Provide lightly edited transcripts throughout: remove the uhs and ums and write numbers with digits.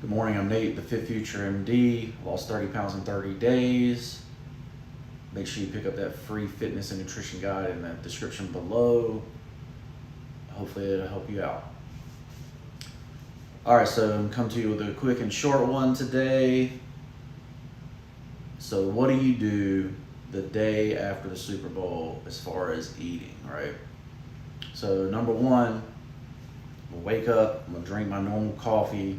Good morning, I'm Nate, the FitFutureMD. Lost 30 pounds in 30 days. Make sure you pick up that free fitness and nutrition guide in the description below. Hopefully it'll help you out. All right, so I'm coming to you with a quick and short one today. So what do you do the day after the Super Bowl as far as eating, right? So number one, I'm gonna wake up, I'm gonna drink my normal coffee,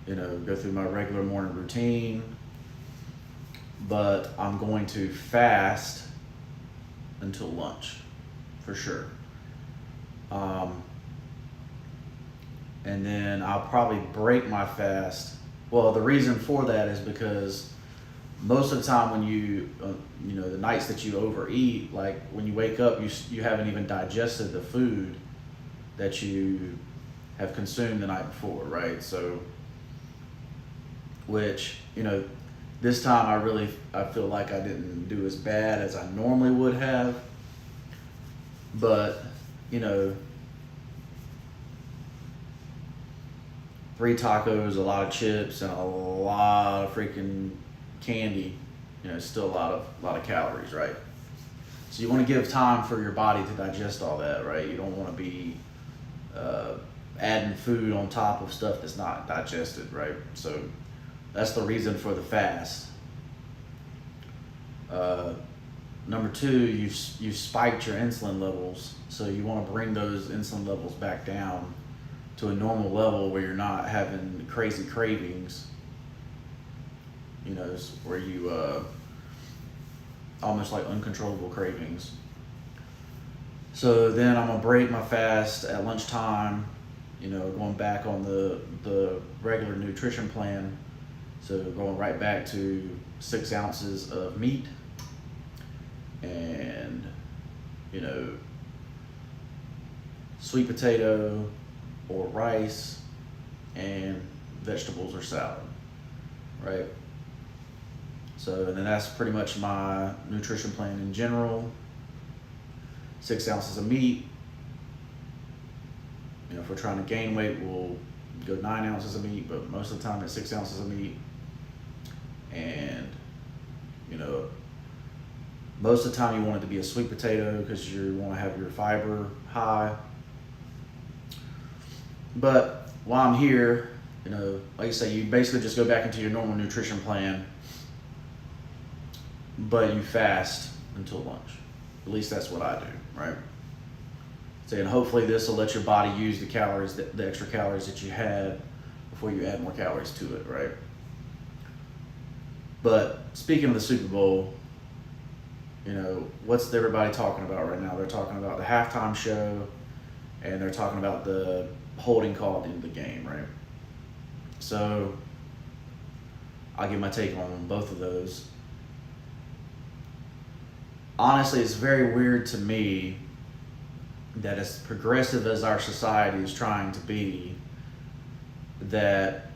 go through my regular morning routine, but I'm going to fast until lunch, for sure. And then I'll probably break my fast. Well, the reason for that is because most of the time when the nights that you overeat, like when you wake up, you haven't even digested the food that you have consumed the night before, right? So, which, this time I feel like I didn't do as bad as I normally would have, but, 3 tacos, a lot of chips, and a lot of freaking candy, still a lot of calories, right? So you want to give time for your body to digest all that, right? You don't want to be adding food on top of stuff that's not digested, right? So that's the reason for the fast. Number 2, you've spiked your insulin levels, so you want to bring those insulin levels back down to a normal level where you're not having crazy cravings, where you almost like uncontrollable cravings. So then I'm gonna break my fast at lunchtime, going back on the regular nutrition plan. So going right back to 6 ounces of meat and, sweet potato or rice and vegetables or salad, right? So, and then that's pretty much my nutrition plan in general. 6 ounces of meat. If we're trying to gain weight, we'll go 9 ounces of meat, but most of the time it's 6 ounces of meat. And, most of the time you want it to be a sweet potato because you want to have your fiber high. But while I'm here, like I say, you basically just go back into your normal nutrition plan, but you fast until lunch. At least that's what I do, right? So, and hopefully this will let your body use the calories, the extra calories that you had before you add more calories to it, right? But speaking of the Super Bowl, what's everybody talking about right now? They're talking about the halftime show, and they're talking about the holding call at the end of the game, right? So I'll give my take on both of those. Honestly, it's very weird to me that as progressive as our society is trying to be, that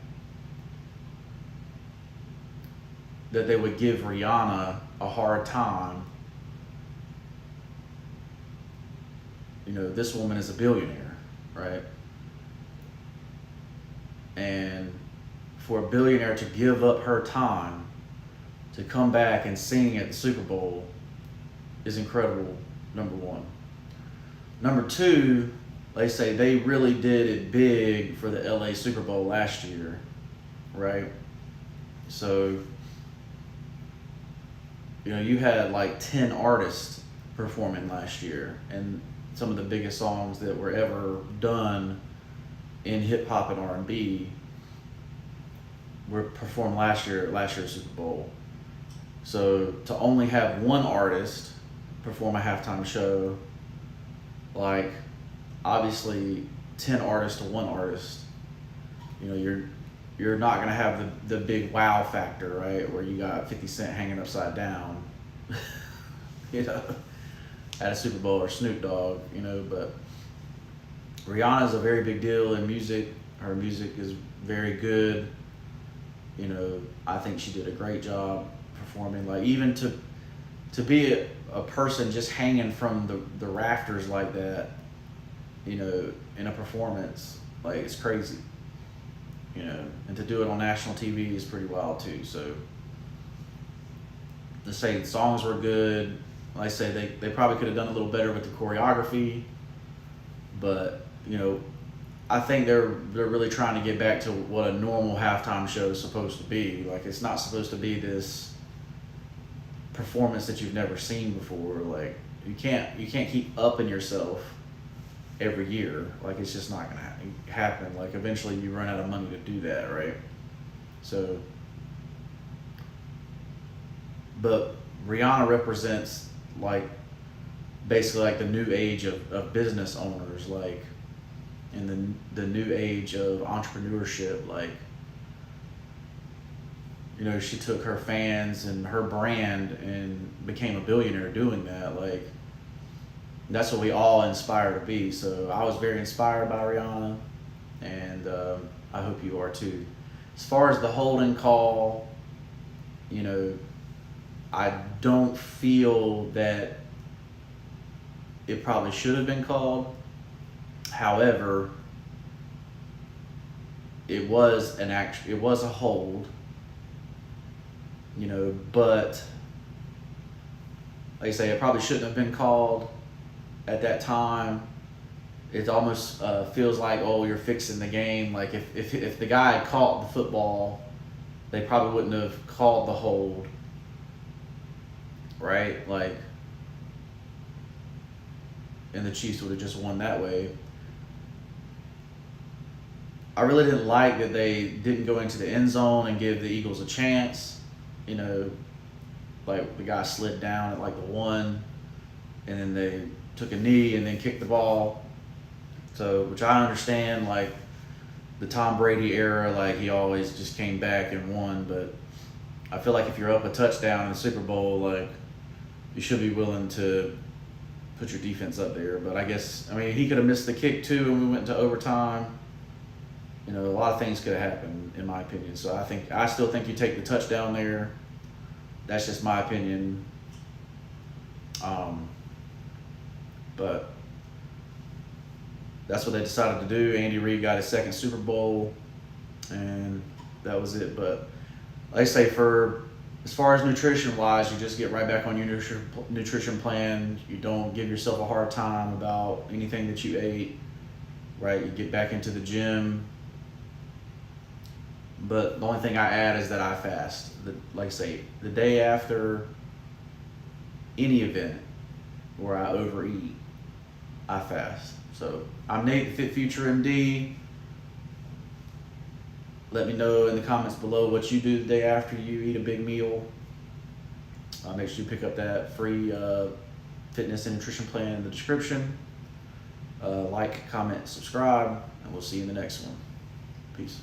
they would give Rihanna a hard time. This woman is a billionaire, right? And for a billionaire to give up her time to come back and sing at the Super Bowl is incredible, number 1. Number 2, they say they really did it big for the LA Super Bowl last year, right? So, you had like 10 artists performing last year, and some of the biggest songs that were ever done in hip hop and R&B were performed last year's Super Bowl. So to only have one artist perform a halftime show, like obviously 10 artists to one artist, you're not gonna have the big wow factor, right? Where you got 50 Cent hanging upside down, at a Super Bowl, or Snoop Dogg, but Rihanna's a very big deal in music. Her music is very good. I think she did a great job performing. Like, even to be a person just hanging from the rafters like that, in a performance, like, it's crazy. you know, and to do it on national TV is pretty wild too. So to say the songs were good, like I say, they probably could have done a little better with the choreography, but you know, I think they're really trying to get back to what a normal halftime show is supposed to be. Like, it's not supposed to be this performance that you've never seen before. Like, you can't keep upping yourself every year. Like, it's just not gonna happen. Like, eventually you run out of money to do that, right? So, but Rihanna represents like basically like the new age of business owners, like, in the new age of entrepreneurship. Like, you know, she took her fans and her brand and became a billionaire doing that. Like, that's what we all aspire to be. So I was very inspired by Rihanna, and I hope you are too. As far as the holding call, you know, I don't feel that it probably should have been called. However, it was a hold, you know, but like I say, it probably shouldn't have been called at that time. It almost feels like, oh, you're fixing the game. Like, if the guy had caught the football, they probably wouldn't have called the hold, right? Like, and the Chiefs would have just won that way. I really didn't like that they didn't go into the end zone and give the Eagles a chance. You know, like, the guy slid down at like the 1, and then they took a knee and then kicked the ball. So, which I understand, like, the Tom Brady era, like, he always just came back and won. But I feel like if you're up a touchdown in the Super Bowl, like, you should be willing to put your defense up there. But I guess, I mean, he could have missed the kick too, and we went into overtime. You know, a lot of things could have happened, in my opinion. So I still think you take the touchdown there. That's just my opinion. But that's what they decided to do. Andy Reid got his second Super Bowl, and that was it. But like I say, as far as nutrition-wise, you just get right back on your nutrition plan. You don't give yourself a hard time about anything that you ate, right? You get back into the gym. But the only thing I add is that I fast. Like I say, the day after any event where I overeat, I fast. So I'm Nate, the FitFutureMD. Let me know in the comments below what you do the day after you eat a big meal. Make sure you pick up that free fitness and nutrition plan in the description. Like, comment, subscribe, and we'll see you in the next one. Peace.